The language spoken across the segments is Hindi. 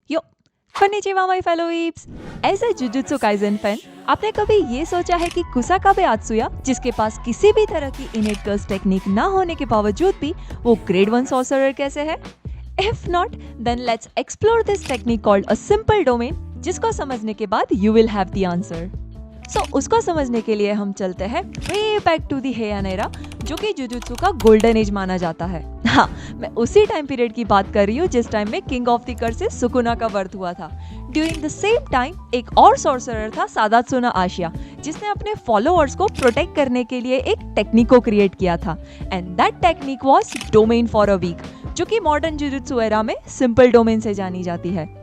Yo konnichiwa my fellow weebs। As a Jujutsu Kaisen fan, आपने कभी ये सोचा है कि कुसाकाबे आत्सुया, जिसके पास किसी भी तरह की इनेट कर्स टेक्निक ना होने के बावजूद भी वो ग्रेड 1 सॉर्सरर कैसे है? If not, then let's explore this technique called a simple domain, जिसको समझने के बाद you will have the answer. So उसको समझने के लिए हम चलते हैं way back to the Heian era, जो कि जुजुत्सु का गोल्डन एज माना जाता है। हाँ, मैं उसी टाइम पीरियड की बात कर रही हूँ जिस टाइम में king of the curses Sukuna का बर्थ हुआ था। ड्यूरिंग द सेम टाइम एक और सॉर्सरर था सादात्सुना आशिया, जिसने अपने फॉलोअर्स को प्रोटेक्ट करने के लिए एक टेक्निक को क्रिएट किया था, and that technique was domain for a weak, जो कि मॉडर्न जुजुत्सु एरा में सिंपल डोमेन से जानी जाती है।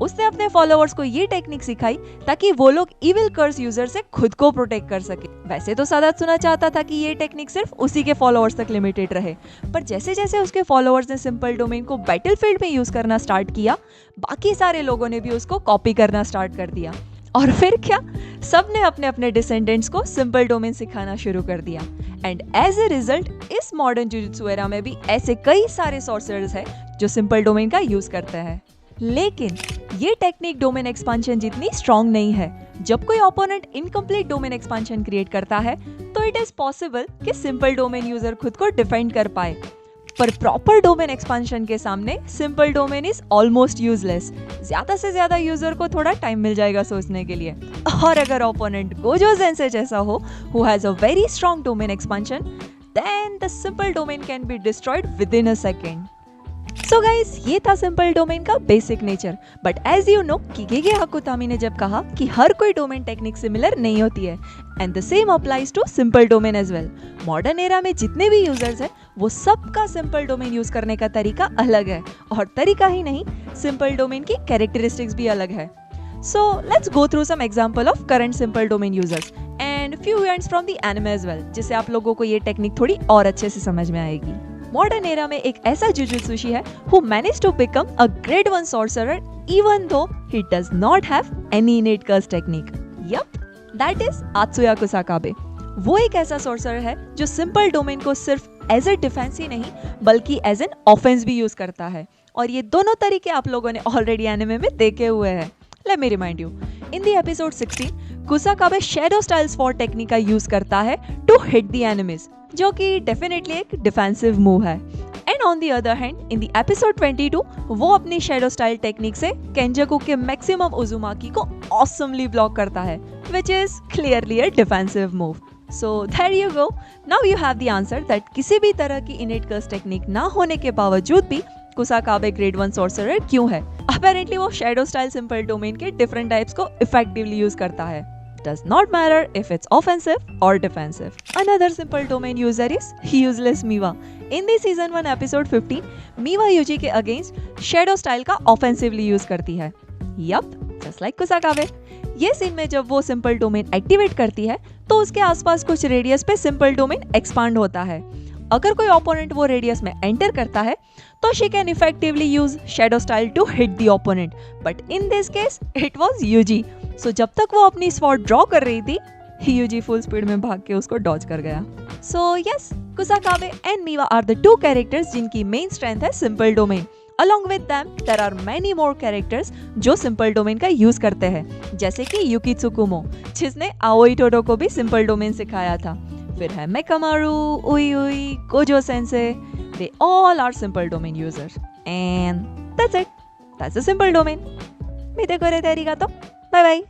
उसने अपने फॉलोअर्स को ये टेक्निक सिखाई ताकि वो लोग इविल कर्स यूजर से खुद को प्रोटेक्ट कर सके। वैसे तो सादात्सुना चाहता था कि ये टेक्निक सिर्फ उसी के फॉलोअर्स तक लिमिटेड रहे, पर जैसे जैसे उसके फॉलोअर्स ने सिंपल डोमेन को बैटलफील्ड में यूज करना स्टार्ट किया, बाकी सारे लोगों ने भी उसको कॉपी करना स्टार्ट कर दिया। और फिर क्या, सबने अपने अपने डिसेंडेंट्स को सिंपल डोमेन सिखाना शुरू कर दिया, एंड एज ए रिजल्ट इस मॉडर्न जुजुत्सु एरा में भी ऐसे कई सारे सॉर्सरर्स हैं जो सिंपल डोमेन का यूज करते हैं। लेकिन ये टेक्निक डोमेन एक्सपांशन जितनी स्ट्रॉन्ग नहीं है। जब कोई opponent incomplete domain expansion create करता है तो इट इज पॉसिबल कि सिंपल डोमेन यूजर खुद को डिफेंड कर पाए, पर प्रॉपर डोमेन एक्सपांशन के सामने simple domain is almost useless. ज्यादा से ज्यादा यूजर को थोड़ा टाइम मिल जाएगा सोचने के लिए। और अगर ओपोनेंट गोजो ज़ेन्से जैसा हो, who has a very strong domain expansion, then the simple domain can be destroyed within a second. So guys, ये था सिंपल डोमेन का basic nature. But as you know, किगेगे हाकुतामी ने जब कहा कि हर कोई डोमेन टेक्निक सिमिलर नहीं होती है, and the same applies to simple domain as well. Modern era में जितने भी यूजर्स हैं, वो सबका सिंपल डोमेन यूज करने का तरीका अलग है, और तरीका ही नहीं, सिंपल डोमेन की कैरेक्टरिस्टिक्स भी अलग है। So let's go through some example of current simple domain users and few events from the anime as well, जिससे आप लोगों को ये टेक्निक थोड़ी और अच्छे से समझ में आएगी। मॉडर्न एरा में एक ऐसा जुजुत्सुशी है who managed to become a grade 1 sorcerer even though he does not have any innate curse technique. Yup, that is Atsuya Kusakabe. वो एक ऐसा sorcerer है जो सिंपल डोमेन को सिर्फ एज ए डिफेंस ही नहीं बल्कि एज एन ऑफेंस भी यूज करता है, और ये दोनों तरीके आप लोगों ने ऑलरेडी एनिमे में देखे हुए हैं। Let me remind you, in the episode 16, Kusakabe shadow styles for technique का यूज करता है टू हिट द एनिमीज, जो कि डेफिनेटली एक डिफेंसिव मूव है। And on the other hand, in the episode 22, वो अपनी शैडो स्टाइल टेक्निक से केंजाकू के मैक्सिमम उजुमाकी को ऑसमली ब्लॉक करता है, which is clearly a defensive move. So there you go, now you have the answer that किसी भी तरह की इनेट कर्स टेक्निक ना होने के बावजूद भी कुसाकाबे ग्रेड 1 सॉर्सरर क्यों है? अपेरेंटली वो शैडो स्टाइल सिंपल डोमेन के डिफरेंट टाइप्स को इफेक्टिवली यूज करता है। Does not matter if it's offensive or defensive. Another simple domain user is useless Miwa. In the season 1 episode 15, Miwa Yuji के against shadow style का offensively use करती है। Yup, just like Kusakabe. ये सीन में जब वो सिंपल डोमेन एक्टिवेट करती है तो उसके आसपास कुछ रेडियस पे सिंपल डोमेन एक्सपांड होता है। अगर कोई ओपोनेंट वो रेडियस में एंटर करता है तो she can effectively use shadow style to hit the opponent, but in this case it was Yuji. So जब तक वो अपनी स्वॉर्ड ड्रॉ कर रही थी, यूजी फुल स्पीड में भाग के उसको डॉज कर गया। So yes, Kusakabe and Miwa are the two characters जिनकी मेन स्ट्रेंथ है simple domain. Along with them, there are many more characters जो सिंपल डोमेन का यूज करते हैं, जैसे कि यूकी त्सुकुमो, जिसने आओई टोटो को भी सिंपल डोमेन सिखाया था। फिर है Mechamaru, Ui Ui, Gojo sensei, they all are simple domain users. And that's it. That's a simple domain. Mite kore te arigato. Bye bye.